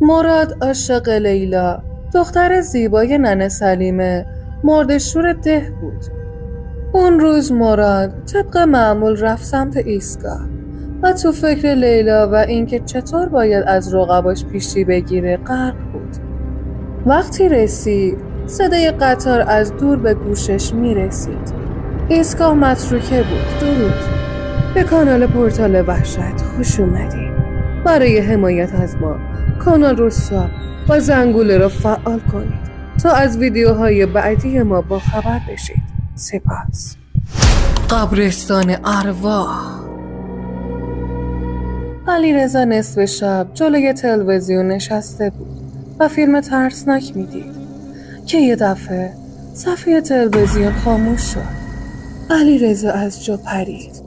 مراد عاشق لیلا، دختر زیبای ننه سلیمه، مرده‌شور ده بود. اون روز مراد طبق معمول رفت سمت ایستگاه و تو فکر لیلا و اینکه چطور باید از رقباش پیشی بگیره غرق بود. وقتی رسید صدای قطار از دور به گوشش میرسید. ایستگاه متروکه بود. درود به کانال پورتال وحشت خوش اومدین. برای حمایت از ما کانال رو ساب و زنگوله رو فعال کنید تا از ویدیوهای بعدی ما با خبر بشید. سپاس. قبرستان ارواح. علیرضا نصف شب جلوی تلویزیون نشسته بود و فیلم ترسناک میدید که یه دفعه صفحه تلویزیون خاموش شد. علیرضا از جا پرید.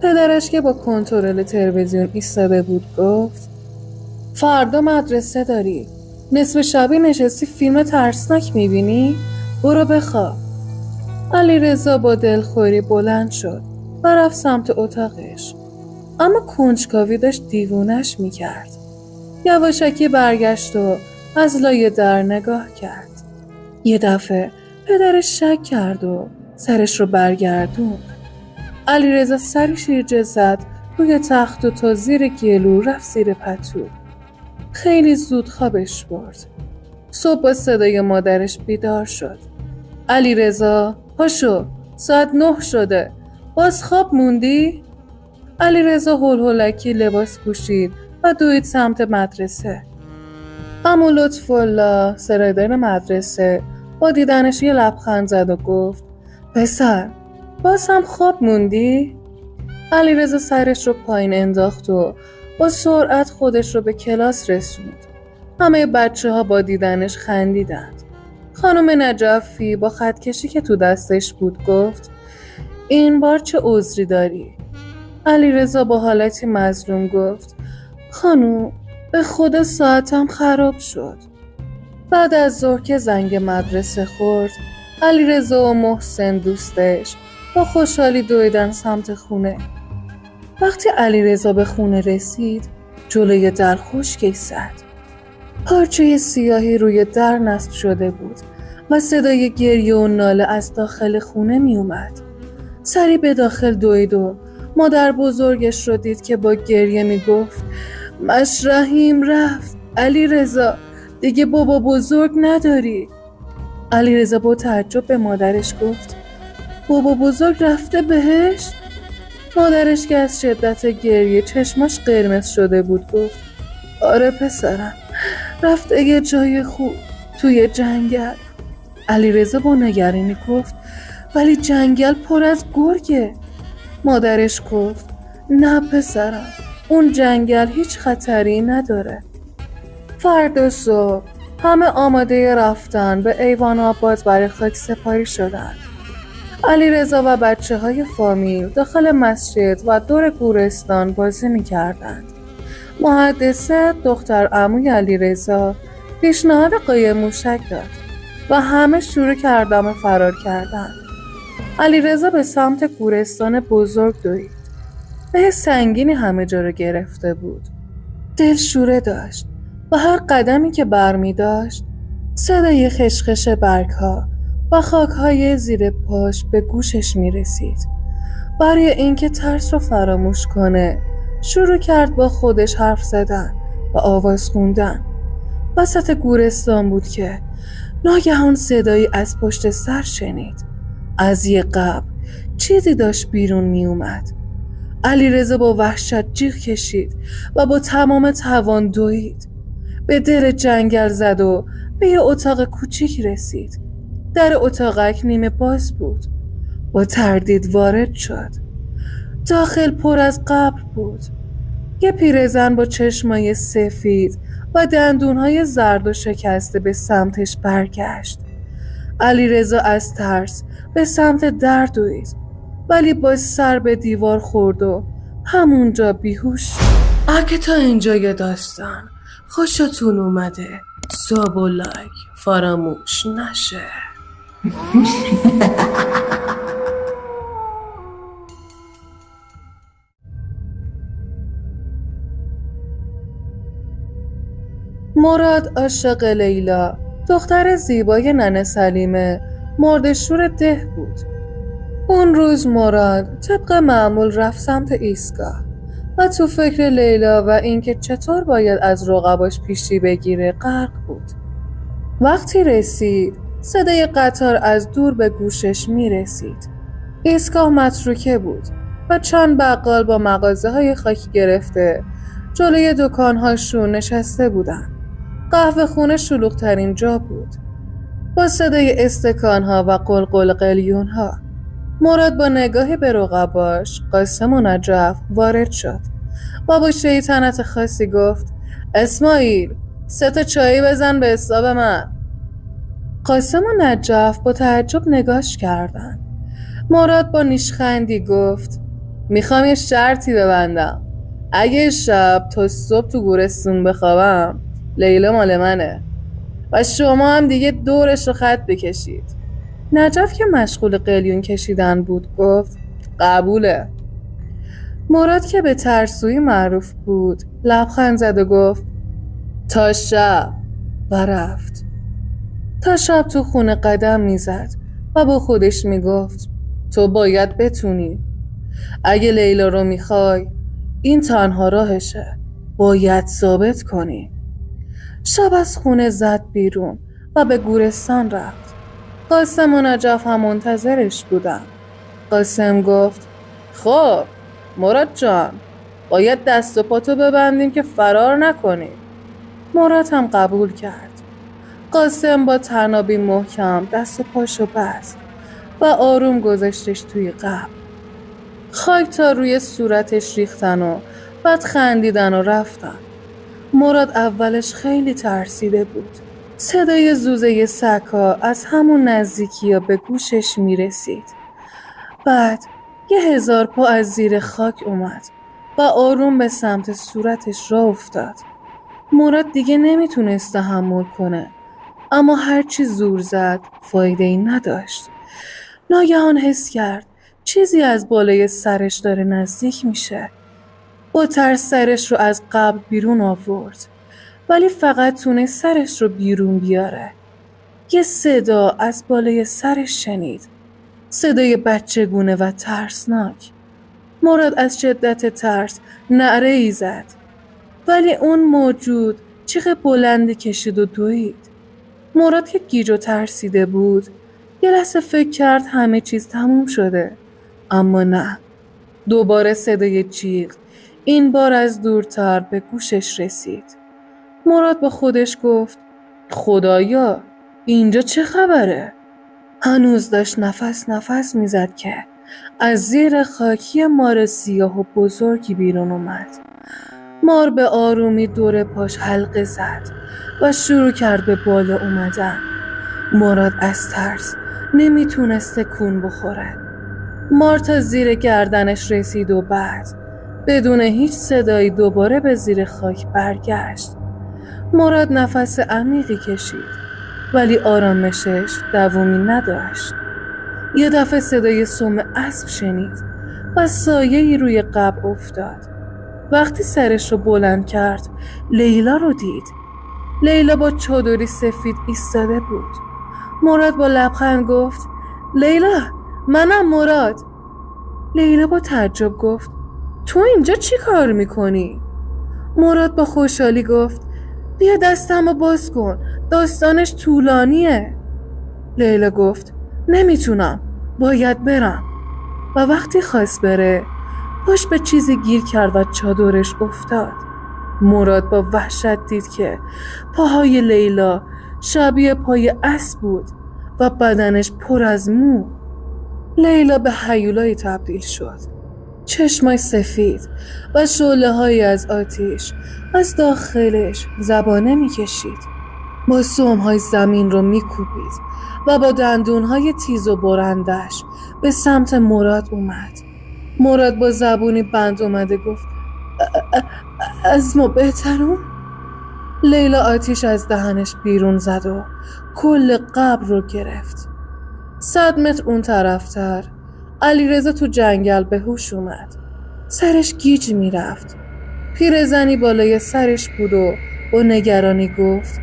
پدرش که با کنترل تلویزیون ایستاده بود گفت: فردا مدرسه داری، نصف شبی نشستی فیلم ترسناک میبینی؟ برو بخواب. علیرضا با دلخوری بلند شد و رفت سمت اتاقش، اما کنجکاوی داشت دیوونش میکرد. یواشکی برگشت و از لای در نگاه کرد. یه دفعه پدرش شک کرد و سرش رو برگردوند. علیرضا سری شیرجه زد روی تخت و تا زیر گلو رفت زیر پتو. خیلی زود خوابش برد. صبح با صدای مادرش بیدار شد. علیرضا پاشو، ساعت 9 شده، باز خواب موندی؟ علیرضا هولکی لباس پوشید و دوید سمت مدرسه. عمو لطف‌الله سرایدار مدرسه با دیدنش یه لبخند زد و گفت: پسر، باز هم خواب موندی؟ علیرضا سرش رو پایین انداخت و با سرعت خودش رو به کلاس رسوند. همه بچه‌ها با دیدنش خندیدند. خانم نجفی با خطکشی که تو دستش بود گفت: این بار چه عذری داری؟ علیرضا با حالتی مظلوم گفت: خانوم، به خدا ساعتم خراب شد. بعد از ظهر که زنگ مدرسه خورد، علیرضا و محسن دوستش با خوشحالی دویدن سمت خونه. وقتی علیرضا به خونه رسید، جلوی در خشکش زد. پارچه سیاهی روی در نصب شده بود و صدای گریه و ناله از داخل خونه می اومد. سری به داخل دوید و مادر بزرگش رو دید که با گریه می گفت: مشرحیم رفت. علیرضا، دیگه بابا بزرگ نداری؟ علیرضا با تعجب به مادرش گفت: بابا بزرگ رفته بهشت؟ مادرش که از شدت گریه چشماش قرمز شده بود گفت: آره پسرم، رفته یه جای خوب، توی جنگل. علیرضا با نگرانی گفت: ولی جنگل پر از گرگه. مادرش گفت: نه پسرم، اون جنگل هیچ خطری نداره. فردا صبح همه آماده رفتن به ایوان آباد برای خاک سپاری شدند. علیرضا و بچه‌های فامیل داخل مسجد و دور گورستان بازی می‌کردند. محدثه دختر عموی علیرضا پیشنهاد قایم موشک داد و همه شروع کردن فرار کردن. علیرضا به سمت گورستان بزرگ دوید. به سنگینی همه جا رو گرفته بود. دلشوره داشت و هر قدمی که برمی داشت صدای خشخش برگ‌ها و خاک‌های زیر پاش به گوشش می رسید. برای اینکه ترس رو فراموش کنه شروع کرد با خودش حرف زدن و آواز خوندن. وسط گورستان بود که ناگهان صدایی از پشت سر شنید. از یه قبر چیزی داشت بیرون می اومد. علیرضا با وحشت جیغ کشید و با تمام توان دوید. به دل جنگل زد و به یه اتاق کوچیک رسید. در اتاقک نیمه باز بود. با تردید وارد شد. داخل پر از قبر بود. یه پیرزن با چشمای سفید و دندونهای زرد و شکسته به سمتش برگشت. علیرضا از ترس به سمت در دوید، ولی با سر به دیوار خورد و همونجا بیهوش شد. اگه تا اینجای داستان خوشتون اومده، ساب و لایک فراموش نشه. مراد عاشق لیلا، دختر زیبای ننه سلیمه مرده‌شور ده بود. اون روز مراد طبق معمول رفت سمت ایستگاه و تو فکر لیلا و اینکه چطور باید از رقباش پیشی بگیره غرق بود. وقتی رسید صدای قطار از دور به گوشش می رسید. ایستگاه متروکه بود و چند بقال با مغازه‌های خاکی گرفته جلوی دکان‌هاشون نشسته بودن. قهوه خونه شلوغ‌ترین جا بود، با صدای استکان‌ها و قلقل قلیون‌ها. مراد با نگاهی به رقباش قاسم و نجف وارد شد و با شیطنت خاصی گفت: اسماعیل 3 تا چایی بزن به حساب من. قاسم و نجف با تعجب نگاش کردن. مراد با نیشخندی گفت: میخوام یه شرطی ببندم. اگه شب تا صبح تو گورستون بخوابم لیلا مال منه و شما هم دیگه دورش رو خط بکشید. نجف که مشغول قلیون کشیدن بود گفت: قبوله. مراد که به ترسویی معروف بود لبخند زد و گفت: تا شب، و رفت. تا شب تو خونه قدم میزد و با خودش میگفت: تو باید بتونی. اگه لیلا رو میخوای این تنها راهشه، باید ثابت کنی. شب از خونه زد بیرون و به گورستان رفت. قاسم و نجف هم منتظرش بودن. قاسم گفت: خب مراد جان، باید دست و پاتو ببندیم که فرار نکنی. مراد هم قبول کرد. قاسم با طنابی محکم دست و پاشو بست و آروم گذاشتش توی قبر. خاک تا روی صورتش ریختن و بعد خندیدن و رفتن. مراد اولش خیلی ترسیده بود. صدای زوزه سگ‌ها از همون نزدیکی‌ها به گوشش میرسید. بعد 1000 پا از زیر خاک اومد و آروم به سمت صورتش راه افتاد. مراد دیگه نمیتونست تحمل کنه، اما هرچی زور زد فایده‌ای نداشت. ناگهان حس کرد چیزی از بالای سرش داره نزدیک میشه. با ترس سرش رو از قبر بیرون آورد، ولی فقط تونست سرش رو بیرون بیاره. یه صدا از بالای سرش شنید، صدای بچگونه و ترسناک. مراد از شدت ترس نعره‌ای زد، ولی اون موجود چیغ بلندی کشید و دوید. مراد که گیج و ترسیده بود یه لحظه فکر کرد همه چیز تموم شده، اما نه. دوباره صدای جیغ، این بار از دورتر به گوشش رسید. مراد با خودش گفت: خدایا اینجا چه خبره؟ هنوز داشت نفس میزد که از زیر خاکی مار سیاه و بزرگی بیرون اومد. مار به آرومی دور پاش حلقه زد و شروع کرد به بالا اومدن. مراد از ترس نمیتونست تکون بخوره. مار تا زیر گردنش رسید و بعد بدون هیچ صدایی دوباره به زیر خاک برگشت. مراد نفس عمیقی کشید، ولی آرامشش دوامی نداشت. یه دفعه صدای سم اسب شنید و سایه‌ای روی قبر افتاد. وقتی سرش رو بلند کرد لیلا رو دید. لیلا با چادری سفید ایستاده بود. مراد با لبخند گفت: لیلا، منم مراد. لیلا با تعجب گفت: تو اینجا چی کار میکنی؟ مراد با خوشحالی گفت: بیا دستمو باز کن، داستانش طولانیه. لیلا گفت: نمیتونم، باید برم. و وقتی خواست بره پاش به چیزی گیر کرد و چادرش افتاد. مراد با وحشت دید که پاهای لیلا شبیه پای اسب بود و بدنش پر از مو. لیلا به هیولایی تبدیل شد. چشمای سفید و شعله‌هایی از آتش از داخلش زبانه می‌کشید. با سم‌های زمین رو می‌کوبید و با دندون‌های تیز و برندش به سمت مراد اومد. مراد با زبونی بند اومده گفت: از ما بهترون؟ لیلا آتش از دهنش بیرون زد و کل قبر رو گرفت. 100 متر اون طرفتر علیرضا تو جنگل به هوش اومد. سرش گیج میرفت. پیرزنی بالای سرش بود و با نگرانی گفت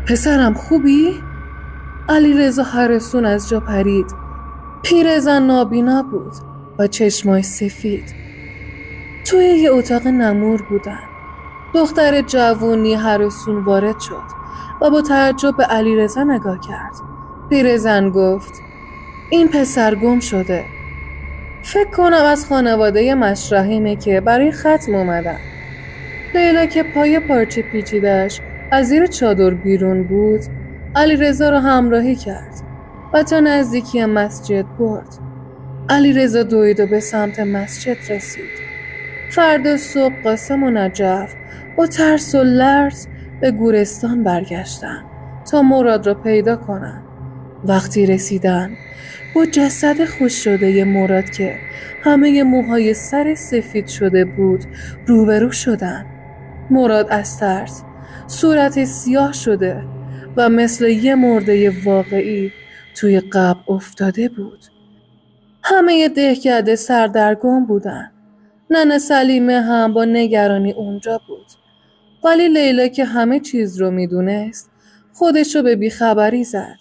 پسرم خوبی؟ علیرضا حرسون از جا پرید. پیرزن نابینا بود و چشمای سفید. توی یه اتاق نمور بودن. دختر جوونی حرسون وارد شد و با تعجب به علیرضا نگاه کرد. پیرزن گفت این پسر گم شده. فکر کنم از خانواده مشرحیمه که برای ختم اومدن. لیلا که پای پارچه پیچیدش از زیر چادر بیرون بود، علیرضا را همراهی کرد و تا نزدیکی مسجد برد. علیرضا دوید و به سمت مسجد رسید. فردا صبح قاسم و نجف با ترس و لرز به گورستان برگشتن تا مراد را پیدا کنن. وقتی رسیدن با جسد خوش شده مراد که همه موهای سر سفید شده بود روبرو شدن. مراد از ترس صورت سیاه شده و مثل یه مرده واقعی توی قبر افتاده بود. همه دهکده سردرگم بودن. ننه سلیمه هم با نگرانی اونجا بود. ولی لیلا که همه چیز رو میدونست خودش رو به بیخبری زد.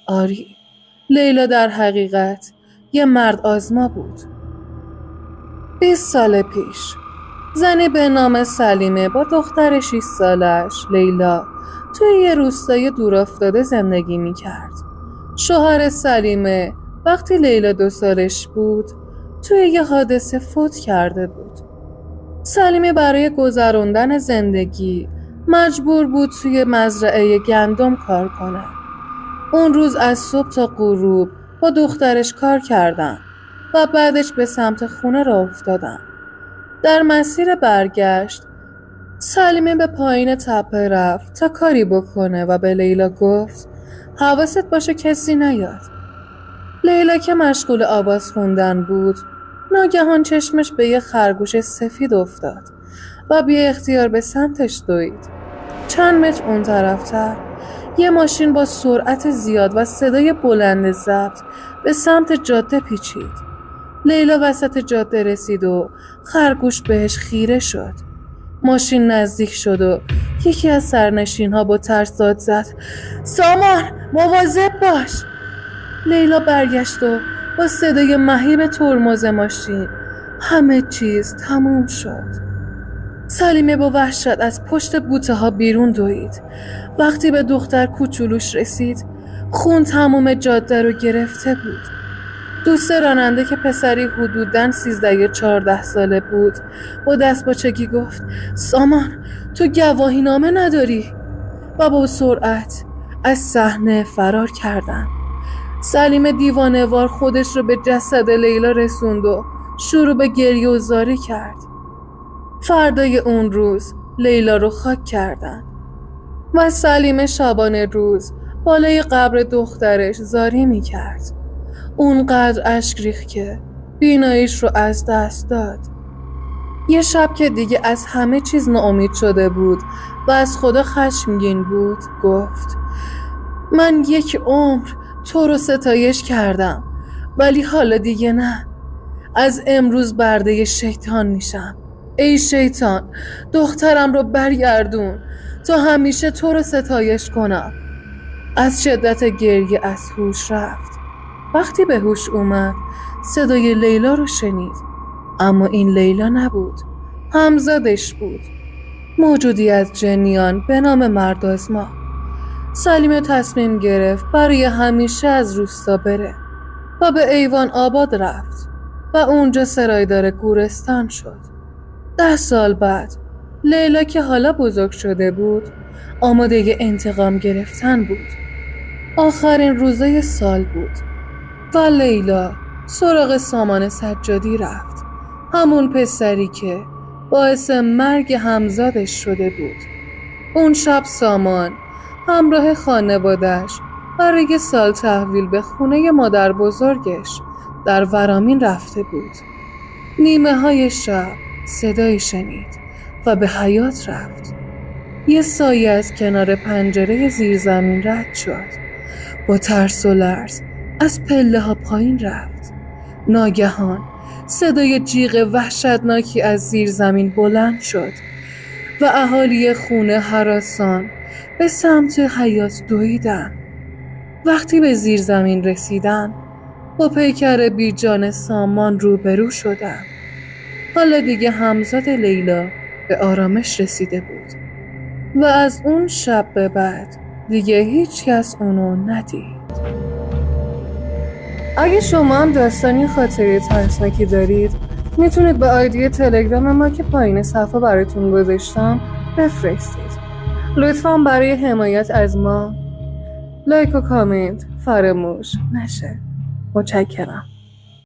آری، لیلا در حقیقت یه مرد آزما بود. 20 سال پیش زنی به نام سلیمه با دختر 6 سالش لیلا توی یه روستای دورافتاده زندگی میکرد. شوهر سلیمه وقتی لیلا 2 سالش بود توی یه حادثه فوت کرده بود. سلیمه برای گذراندن زندگی مجبور بود توی مزرعه گندم کار کنه. اون روز از صبح تا غروب با دخترش کار کردن و بعدش به سمت خونه راه افتادن. در مسیر برگشت سلیمه به پایین تپه رفت تا کاری بکنه و به لیلا گفت حواست باشه کسی نیاد. لیلا که مشغول آواز خوندن بود ناگهان چشمش به یه خرگوش سفید افتاد و بی اختیار به سمتش دوید. چند متر اون طرفتر یه ماشین با سرعت زیاد و صدای بلند ضبط به سمت جاده پیچید. لیلا وسط جاده رسید و خرگوش بهش خیره شد. ماشین نزدیک شد و یکی از سرنشین‌ها با ترس داد زد سامان مواظب باش. لیلا برگشت و با صدای مهیب ترمز ماشین همه چیز تموم شد. سلیمه با وحشت از پشت بوته ها بیرون دوید. وقتی به دختر کوچولوش رسید خون تمام جاده رو گرفته بود. دوست راننده که پسری حدوداً 13 یا 14 ساله بود با دستپاچگی گفت سامان تو گواهی نامه نداری؟ و با سرعت از صحنه فرار کردن. سلیمه دیوانه‌وار خودش رو به جسد لیلا رسوند و شروع به گریه و زاری کرد. فردای اون روز لیلا رو خاک کردن و سلیمه شبانه روز بالای قبر دخترش زاری میکرد. اونقدر اشک ریخت که بیناییش رو از دست داد. یه شب که دیگه از همه چیز ناامید شده بود و از خدا خشمگین بود گفت من 1 عمر تو رو ستایش کردم ولی حالا دیگه نه. از امروز برده شیطان میشم. ای شیطان دخترم رو برگردون تا همیشه تو رو ستایش کنم. از شدت گریه از هوش رفت. وقتی به هوش اومد صدای لیلا رو شنید، اما این لیلا نبود، همزادش بود، موجودی از جنیان به نام مردآزما. سلیمه تصمیم گرفت برای همیشه از روستا بره و به ایوان آباد رفت و اونجا سرایدار گورستان شد. 10 سال بعد لیلا که حالا بزرگ شده بود آماده انتقام گرفتن بود. آخرین روزای سال بود و لیلا سراغ سامان سجادی رفت، همون پسری که باعث مرگ همزادش شده بود. اون شب سامان همراه خانوادش برای سال تحویل به خونه مادر بزرگش در ورامین رفته بود. نیمه های شب صدایی شنید و به حیاط رفت. یه سایه از کنار پنجره زیر زمین رد شد. با ترس و لرز از پله ها پایین رفت. ناگهان صدای جیغ وحشتناکی از زیر زمین بلند شد. و اهالی خونه هراسان به سمت حیاط دویدن. وقتی به زیر زمین رسیدن با پیکر بیجان سامان روبرو شدن. حالا دیگه همزاد لیلا به آرامش رسیده بود و از اون شب به بعد دیگه هیچ کس اونو ندید. اگه شما هم داستانی خاطره ترسناکی دارید میتونید به آیدی تلگرام ما که پایین صفحه براتون گذاشتم بفرستید. لطفاً برای حمایت از ما لایک و کامنت فراموش نشه. متشکرم.